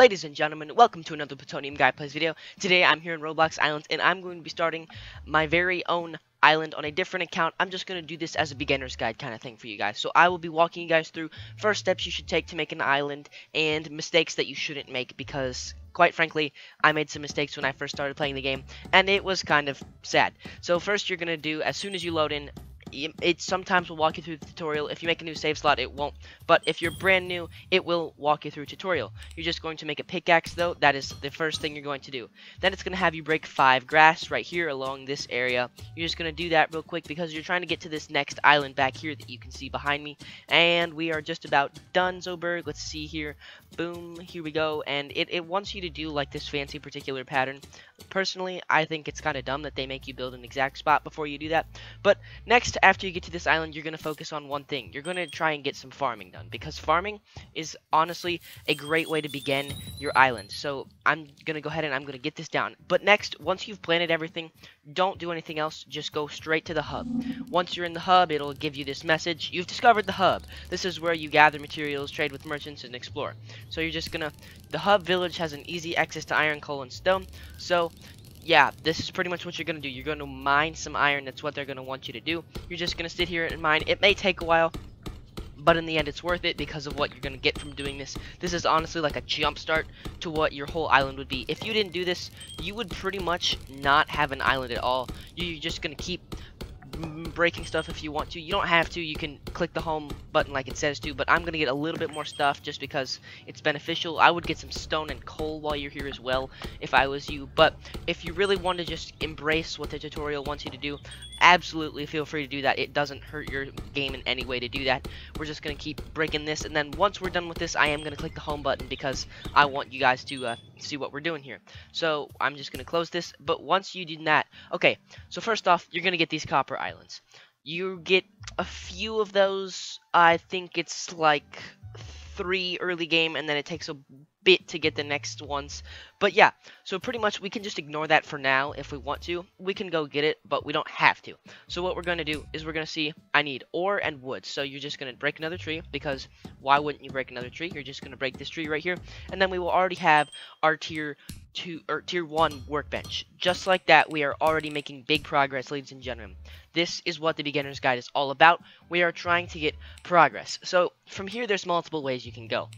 Ladies and gentlemen, welcome to another Plutonium Guy Plays video. Today I'm here in Roblox Islands and I'm going to be starting my very own island on a different account. I'm just going to do this as a beginner's guide kind of thing for you guys. So I will be walking you guys through first steps you should take to make an island and mistakes that you shouldn't make because quite frankly, I made some mistakes when I first started playing the game and it was kind of sad. So first you're going to do, as soon as you load in, it sometimes will walk you through the tutorial. If you make a new save slot, it won't. But if you're brand new, it will walk you through tutorial. You're just going to make a pickaxe, though. That is the first thing you're going to do. Then it's going to have you break 5 grass right here along this area. You're just going to do that real quick because you're trying to get to this next island back here that you can see behind me. And we are just about done, Zoberg. Let's see here. Boom, here we go. And it wants you to do like this fancy particular pattern. Personally, I think it's kind of dumb that they make you build an exact spot before you do that. But next, after you get to this island, you're going to focus on one thing. You're going to try and get some farming done, because farming is honestly a great way to begin your island. So I'm going to go ahead and I'm going to get this down. But next, once you've planted everything, don't do anything else. Just go straight to the hub. Once you're in the hub, it'll give you this message. You've discovered the hub. This is where you gather materials, trade with merchants, and explore. So you're just going to... The hub village has an easy access to iron, coal, and stone. So yeah, this is pretty much what you're going to do. You're going to mine some iron. That's what they're going to want you to do. You're just going to sit here and mine. It may take a while, but in the end, it's worth it because of what you're going to get from doing this. This is honestly like a jump start to what your whole island would be. If you didn't do this, you would pretty much not have an island at all. You're just going to keep breaking stuff if you want to. You don't have to. You can click the home button like it says to, but I'm going to get a little bit more stuff just because it's beneficial. I would get some stone and coal while you're here as well if I was you, but if you really want to just embrace what the tutorial wants you to do, absolutely feel free to do that. It doesn't hurt your game in any way to do that. We're just going to keep breaking this, and then once we're done with this, I am going to click the home button because I want you guys to see what we're doing here. So I'm just going to close this, but once you do that, okay, so first off, you're going to get these copper islands. You get a few of those. I think it's like 3 early game, and then it takes a bit to get the next ones. But yeah, so pretty much we can just ignore that for now. If we want to, we can go get it, but we don't have to. So what we're going to do is we're going to see, I need ore and wood. So you're just going to break another tree, because why wouldn't you break another tree? You're just going to break this tree right here, and then we will already have our tier 1 workbench. Just like that, we are already making big progress, ladies and gentlemen. This is what the beginner's guide is all about. We are trying to get progress. So from here, there's multiple ways you can go.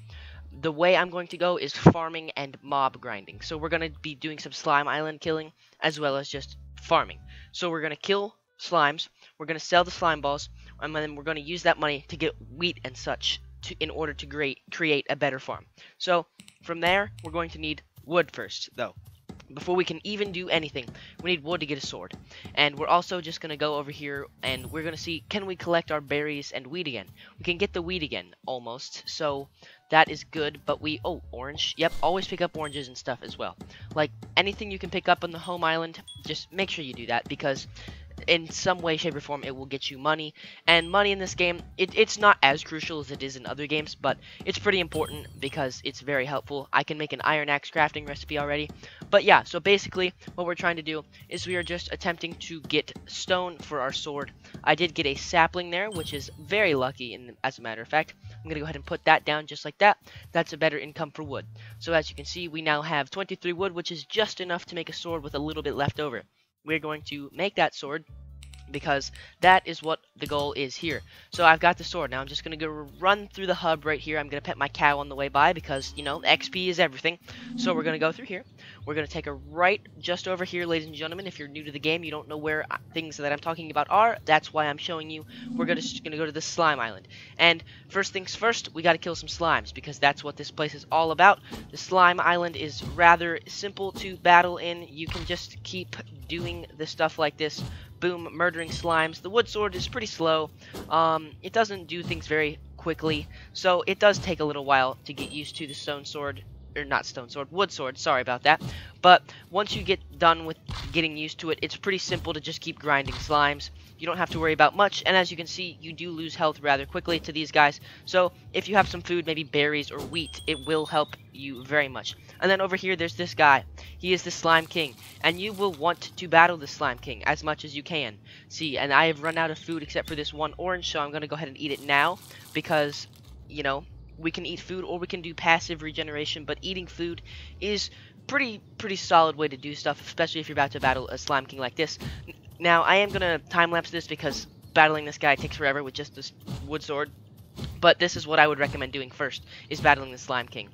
The way I'm going to go is farming and mob grinding. So we're going to be doing some slime island killing as well as just farming. So we're going to kill slimes, we're going to sell the slime balls, and then we're going to use that money to get wheat and such in order to create a better farm. So from there, we're going to need wood first, though. Before we can even do anything, we need wood to get a sword. And we're also just going to go over here and we're going to see, can we collect our berries and wheat again? We can get the wheat again, almost. So that is good, but oh, orange. Yep, always pick up oranges and stuff as well. Like, anything you can pick up on the home island, just make sure you do that, because in some way, shape, or form, it will get you money. And money in this game, it's not as crucial as it is in other games, but it's pretty important because it's very helpful. I can make an iron axe crafting recipe already. But yeah, so basically, what we're trying to do is we are just attempting to get stone for our sword. I did get a sapling there, which is very lucky, as a matter of fact. I'm going to go ahead and put that down just like that. That's a better income for wood. So as you can see, we now have 23 wood, which is just enough to make a sword with a little bit left over. We're going to make that sword because that is what the goal is here. So I've got the sword. Now I'm just going to go run through the hub right here. I'm going to pet my cow on the way by because, you know, XP is everything. So we're going to go through here. We're going to take a right just over here, ladies and gentlemen. If you're new to the game, you don't know where things that I'm talking about are. That's why I'm showing you. We're just going to go to the slime island. And first things first, we got to kill some slimes because that's what this place is all about. The slime island is rather simple to battle in. You can just keep doing the stuff like this. Boom, murdering slimes. The wood sword is pretty slow. It doesn't do things very quickly, so it does take a little while to get used to the stone sword, or not stone sword, wood sword, sorry about that. But once you get done with getting used to it, it's pretty simple to just keep grinding slimes. You don't have to worry about much, and as you can see, you do lose health rather quickly to these guys. So if you have some food, maybe berries or wheat, it will help you very much. And then over here, there's this guy. He is the Slime King, and you will want to battle the Slime King as much as you can. See, and I have run out of food except for this one orange, so I'm going to go ahead and eat it now because, you know, we can eat food or we can do passive regeneration, but eating food is pretty solid way to do stuff, especially if you're about to battle a Slime King like this. Now, I am going to time-lapse this because battling this guy takes forever with just this wood sword, but this is what I would recommend doing first, is battling the Slime King.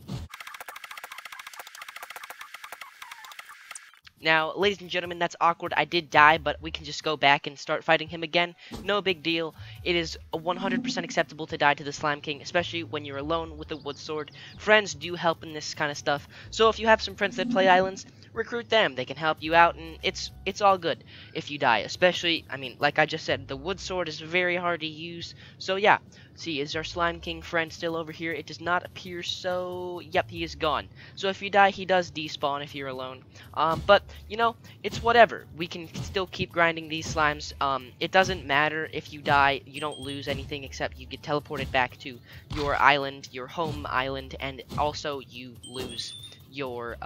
Now, ladies and gentlemen, that's awkward. I did die, but we can just go back and start fighting him again. No big deal. It is 100% acceptable to die to the Slime King, especially when you're alone with a wood sword. Friends do help in this kind of stuff. So if you have some friends that play islands, recruit them. They can help you out, and it's all good if you die. Especially, I mean, like I just said, the wood sword is very hard to use. So yeah. See, is our Slime King friend still over here? It does not appear so. Yep, he is gone. So if you die, he does despawn if you're alone. But, you know, it's whatever. We can still keep grinding these slimes. It doesn't matter if you die. You don't lose anything except you get teleported back to your island, your home island, and also you lose your,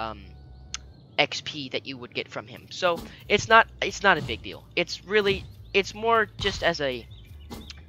XP that you would get from him. So, it's not a big deal. It's more just as a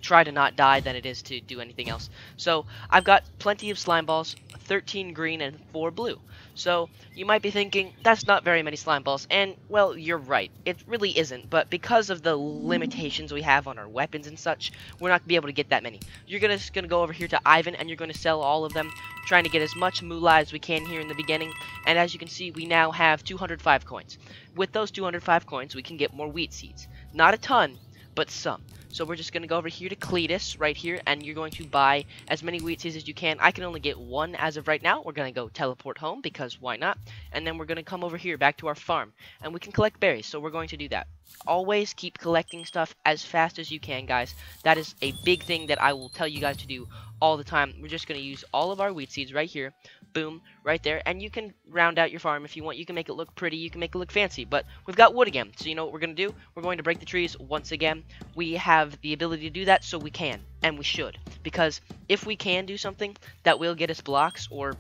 try to not die than it is to do anything else. So I've got plenty of slime balls, 13 green and 4 blue. So you might be thinking, that's not very many slime balls, and well, you're right, it really isn't, but because of the limitations we have on our weapons and such, we're not going to be able to get that many. You're just going to go over here to Ivan, and you're going to sell all of them, trying to get as much moolah as we can here in the beginning, and as you can see, we now have 205 coins. With those 205 coins, we can get more wheat seeds. Not a ton, but some. So we're just going to go over here to Cletus right here, and you're going to buy as many wheat seeds as you can. I can only get one as of right now. We're going to go teleport home because why not? And then we're going to come over here back to our farm, and we can collect berries. So we're going to do that. Always keep collecting stuff as fast as you can, guys. That is a big thing that I will tell you guys to do all the time. We're just going to use all of our wheat seeds right here. Boom, right there. And you can round out your farm if you want. You can make it look pretty. You can make it look fancy. But we've got wood again. So you know what we're going to do? We're going to break the trees once again. We have the ability to do that, so we can. And we should. Because if we can do something that will get us blocks or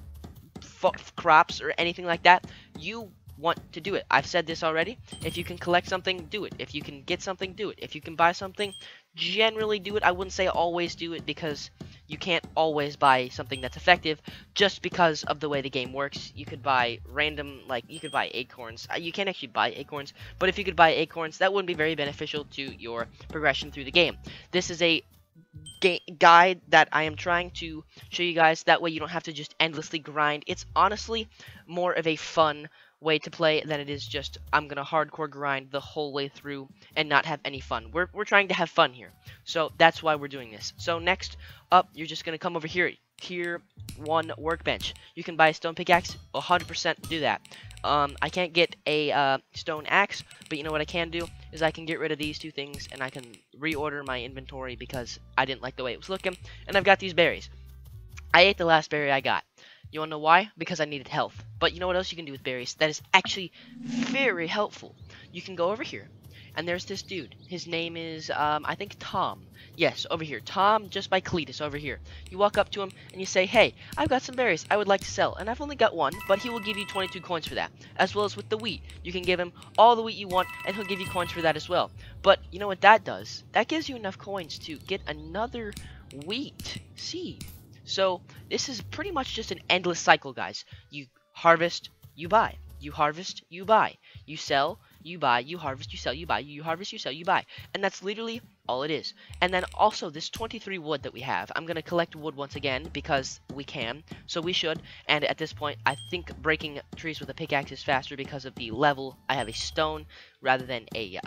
crops or anything like that, you want to do it. I've said this already. If you can collect something, do it. If you can get something, do it. If you can buy something, generally do it. I wouldn't say always do it because you can't always buy something that's effective just because of the way the game works. You could buy random, like, you could buy acorns. You can't actually buy acorns, but if you could buy acorns, that wouldn't be very beneficial to your progression through the game. This is a guide that I am trying to show you guys. That way you don't have to just endlessly grind. It's honestly more of a fun way to play than it is just I'm gonna hardcore grind the whole way through and not have any fun. We're trying to have fun here, so that's why we're doing this. So next up, you're just gonna come over here, tier 1 workbench. You can buy a stone pickaxe. 100% do that. I can't get a stone axe, but you know what I can do is I can get rid of these two things and I can reorder my inventory because I didn't like the way it was looking. And I've got these berries. I ate the last berry I got. You wanna know why? Because I needed health. But you know what else you can do with berries that is actually very helpful? You can go over here, and there's this dude. His name is, I think Tom. Yes, over here. Tom, just by Cletus, over here. You walk up to him, and you say, hey, I've got some berries I would like to sell. And I've only got one, but he will give you 22 coins for that. As well as with the wheat. You can give him all the wheat you want, and he'll give you coins for that as well. But you know what that does? That gives you enough coins to get another wheat seed. So, this is pretty much just an endless cycle, guys. You harvest, you buy. You harvest, you buy. You sell, you buy. You harvest, you sell, you buy. You harvest, you sell, you buy. And that's literally all it is. And then also, this 23 wood that we have, I'm going to collect wood once again because we can. So we should. And at this point, I think breaking trees with a pickaxe is faster because of the level. I have a stone rather than a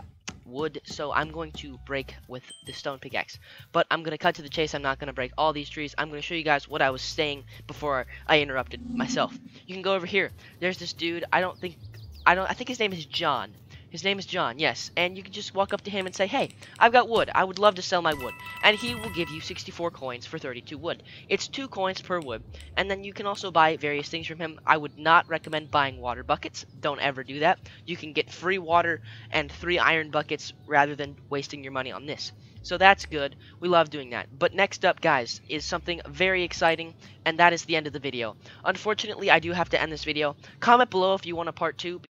wood, so I'm going to break with the stone pickaxe. But I'm going to cut to the chase. I'm not going to break all these trees. I'm going to show you guys what I was saying before I interrupted myself. You can go over here. There's this dude. I think his name is John. His name is John, yes. And you can just walk up to him and say, hey, I've got wood. I would love to sell my wood. And he will give you 64 coins for 32 wood. It's 2 coins per wood. And then you can also buy various things from him. I would not recommend buying water buckets. Don't ever do that. You can get free water and 3 iron buckets rather than wasting your money on this. So that's good. We love doing that. But next up, guys, is something very exciting, and that is the end of the video. Unfortunately, I do have to end this video. Comment below if you want a part 2.